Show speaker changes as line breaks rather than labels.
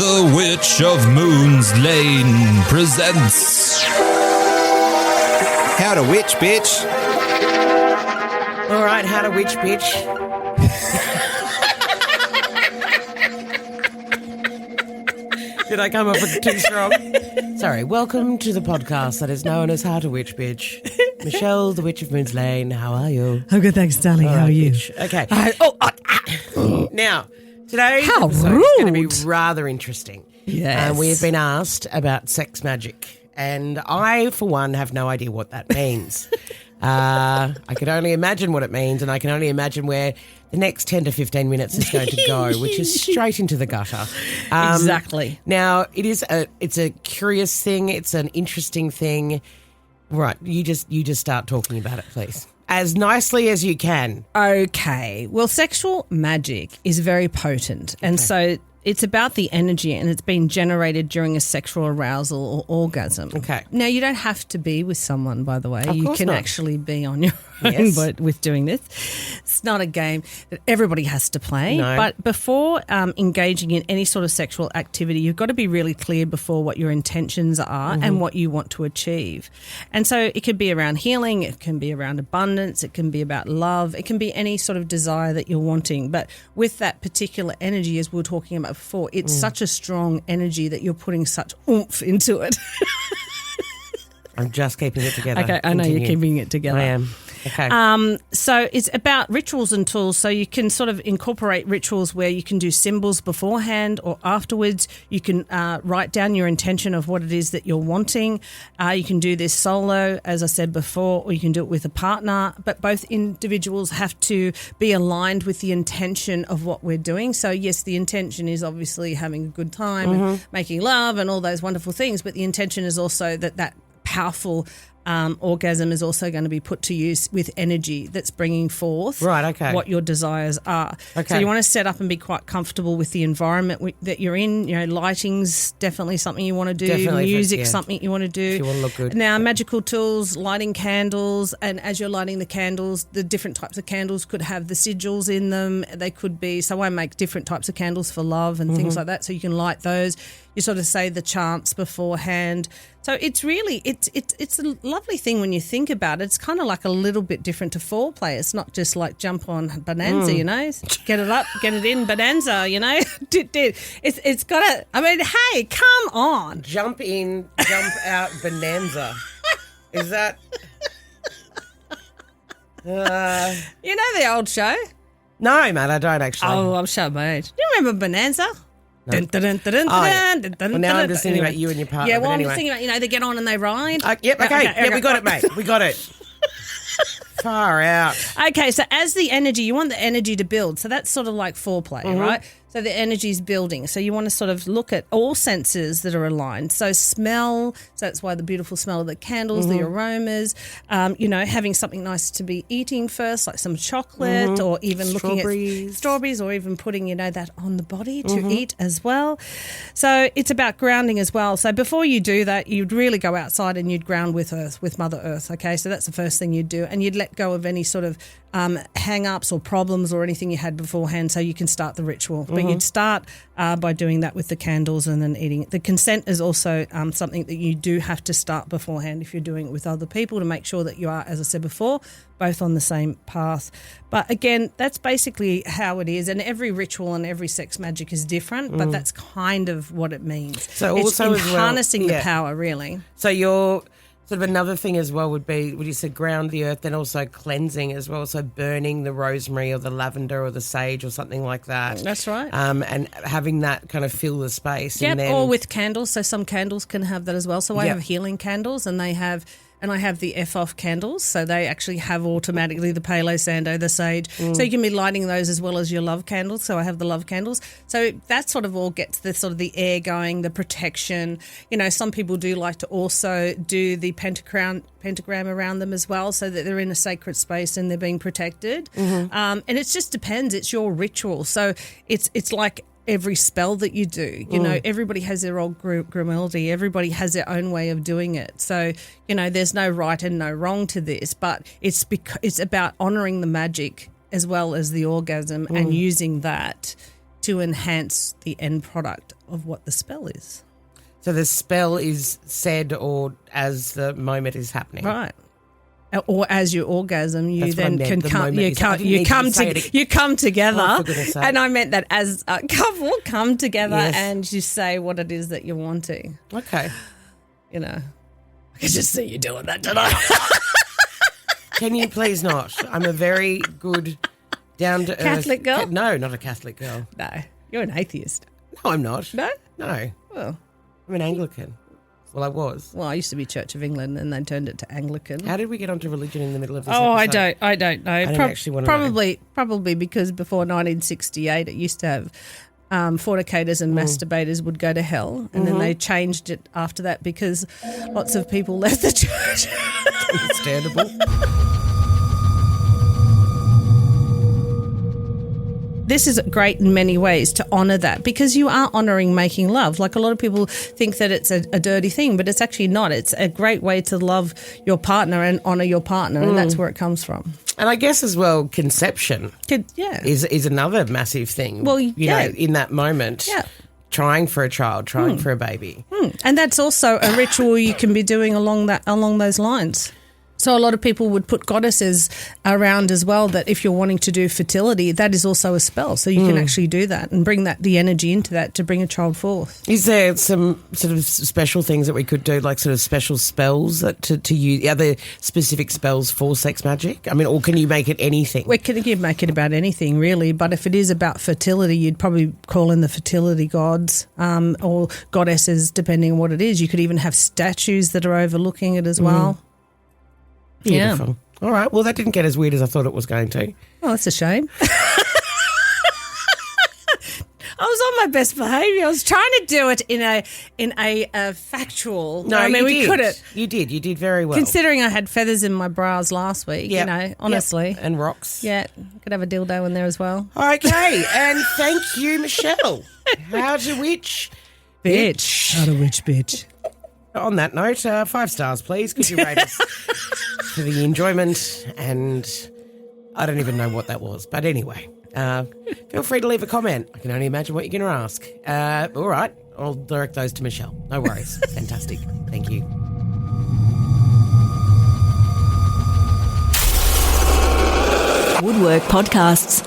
The Witch of Moon's Lane presents...
How to witch, bitch.
All right, how to witch, bitch. Did I come up with too strong? Sorry, welcome to the podcast that is known as How to Witch, bitch. Michelle, the Witch of Moon's Lane, how are you?
I'm good, thanks, darling.
All
How
right,
are you?
bitch. Okay. Now, today's
How
episode is going to
rude.
be rather interesting.
Yes.
We have been asked about sex magic, and I, for one, have no idea what that means. I can only imagine what it means, and I can only imagine where the next 10 to 15 minutes is going to go, which is straight into the gutter.
Exactly.
Now, it's a curious thing. It's an interesting thing. Right, you just start talking about it, please. As nicely as you can.
Okay. Well, sexual magic is very potent. And so it's about the energy, and it's been generated during a sexual arousal or orgasm.
Okay.
Now, you don't have to be with someone, by the way.
Of
You
course
can
not.
actually be on your
Yes.
own with doing this. It's not a game that everybody has to play.
No.
But before engaging in any sort of sexual activity, you've got to be really clear before what your intentions are and what you want to achieve. And so it could be around healing, it can be around abundance, it can be about love, it can be any sort of desire that you're wanting. But with that particular energy, as we were talking about before, it's such a strong energy that you're putting such oomph into it.
I'm just keeping it together.
Okay, I know you're
Continue.
keeping it together.
I am. Okay.
So it's about rituals and tools. So you can sort of incorporate rituals where you can do symbols beforehand or afterwards. You can write down your intention of what it is that you're wanting. You can do this solo, as I said before, or you can do it with a partner. But both individuals have to be aligned with the intention of what we're doing. So yes, the intention is obviously having a good time and making love and all those wonderful things. But the intention is also that powerful orgasm is also going to be put to use with energy that's bringing forth what your desires are.
Okay.
So you want to set up and be quite comfortable with the environment that you're in. You know, lighting's definitely something you want to do.
Definitely,
Music's
yeah.
something you want to do.
If you want to look good.
Now, magical tools, lighting candles, and as you're lighting the candles, the different types of candles could have the sigils in them. They could be, so I make different types of candles for love and things like that, so you can light those. You sort of say the chants beforehand. So it's really, it's a lovely thing when you think about it. It's kind of like a little bit different to foreplay. It's not just like jump on bonanza, you know, get it up, get it in bonanza, you know. It's got to, I mean, hey, come on.
Jump in, jump out, bonanza. Is that...
You know the old show?
No, mate, I don't actually.
Oh, I'm showing my age. Do you remember Bonanza? Dun, dun, dun, dun, dun,
Oh, yeah.
dun, dun,
Well, now
dun,
I'm just
dun.
thinking
Anyway.
about you and your partner.
Yeah, well,
but
I'm
anyway.
just thinking about, you know, they get on and they ride.
Yep, okay. Yeah, we got it, mate. We got it. Far out.
Okay, so as the energy, you want the energy to build. So that's sort of like foreplay, right? So the energy's building. So you want to sort of look at all senses that are aligned. So smell, so that's why the beautiful smell of the candles, the aromas, you know, having something nice to be eating first, like some chocolate or even looking at strawberries or even putting, you know, that on the body to eat as well. So it's about grounding as well. So before you do that, you'd really go outside and you'd ground with Earth, with Mother Earth, okay? So that's the first thing you'd do. And you'd let go of any sort of hang-ups or problems or anything you had beforehand so you can start the ritual. But you'd start by doing that with the candles and then eating it. The consent is also something that you do have to start beforehand if you're doing it with other people to make sure that you are, as I said before, both on the same path. But again, that's basically how it is. And every ritual and every sex magic is different, but that's kind of what it means.
So
it's
also as well-
harnessing the
yeah.
power, really.
So you're... Sort of another thing as well would be, would you say ground the earth, then also cleansing as well, so burning the rosemary or the lavender or the sage or something like that.
That's right.
And having that kind of fill the space.
Yep,
and then,
or with candles. So some candles can have that as well. So I
Yep.
have healing candles, and I have the F-off candles. So they actually have automatically the Palo Santo, the sage. So you can be lighting those as well as your love candles. So I have the love candles. So that sort of all gets the sort of the air going, the protection. You know, some people do like to also do the pentagram around them as well, so that they're in a sacred space and they're being protected. And it just depends. It's your ritual. So it's like every spell that you do. You know, everybody has their own grimaldi. Everybody has their own way of doing it. So, you know, there's no right and no wrong to this, but it's about honouring the magic as well as the orgasm and using that to enhance the end product of what the spell is.
So the spell is said or as the moment is happening.
Right. Or as you orgasm, you
That's what I
then
meant,
can
the
come.
moment
You
is- I
come.
didn't
You
need you
come
to say
to.
it.
You come together,
Oh, for goodness sake.
and I meant that as a couple come together
Yes.
and you say what it is that you're wanting.
Okay.
You know, I can just see you doing that tonight.
Can you please not? I'm a very good, down to earth
Catholic girl?
No, not a Catholic girl.
No, you're an atheist.
No, I'm not.
No.
No,
Well,
I'm an Anglican. Well, I was.
I used to be Church of England, and they turned it to Anglican.
How did we get onto religion in the middle of this?
Oh,
episode?
I don't know.
don't actually wanna know.
Probably because before 1968, it used to have fornicators and masturbators would go to hell, and then they changed it after that because lots of people left the church.
Understandable.
This is great in many ways to honour that because you are honouring making love. Like a lot of people think that it's a dirty thing, but it's actually not. It's a great way to love your partner and honour your partner, and that's where it comes from.
And I guess as well, conception
Yeah.
is another massive thing.
Well,
you
yeah.
know, in that moment,
Yeah.
trying for a child, trying for a baby.
And that's also a ritual you can be doing along those lines. So a lot of people would put goddesses around as well, that if you're wanting to do fertility, that is also a spell. So you can actually do that and bring the energy into that to bring a child forth.
Is there some sort of special things that we could do, like sort of special spells that to use? Are there specific spells for sex magic? I mean, or can you make it anything?
You make it about anything really, but if it is about fertility, you'd probably call in the fertility gods or goddesses, depending on what it is. You could even have statues that are overlooking it as well.
Beautiful. All right. Well, that didn't get as weird as I thought it was going to.
Oh, that's a shame. I was on my best behaviour. I was trying to do it in a factual.
No,
I mean, we
did.
couldn't.
You did. You did very well.
Considering I had feathers in my bras last week,
Yep.
you know, honestly.
Yep. And rocks.
Yeah, could have a dildo in there as well.
Okay. And thank you, Michelle. How to witch.
Bitch. Not a witch bitch.
On that note, 5 stars, please. Could you rate us for the enjoyment? And I don't even know what that was. But anyway, feel free to leave a comment. I can only imagine what you're going to ask. All right. I'll direct those to Michelle. No worries. Fantastic. Thank you.
Woodwork Podcasts.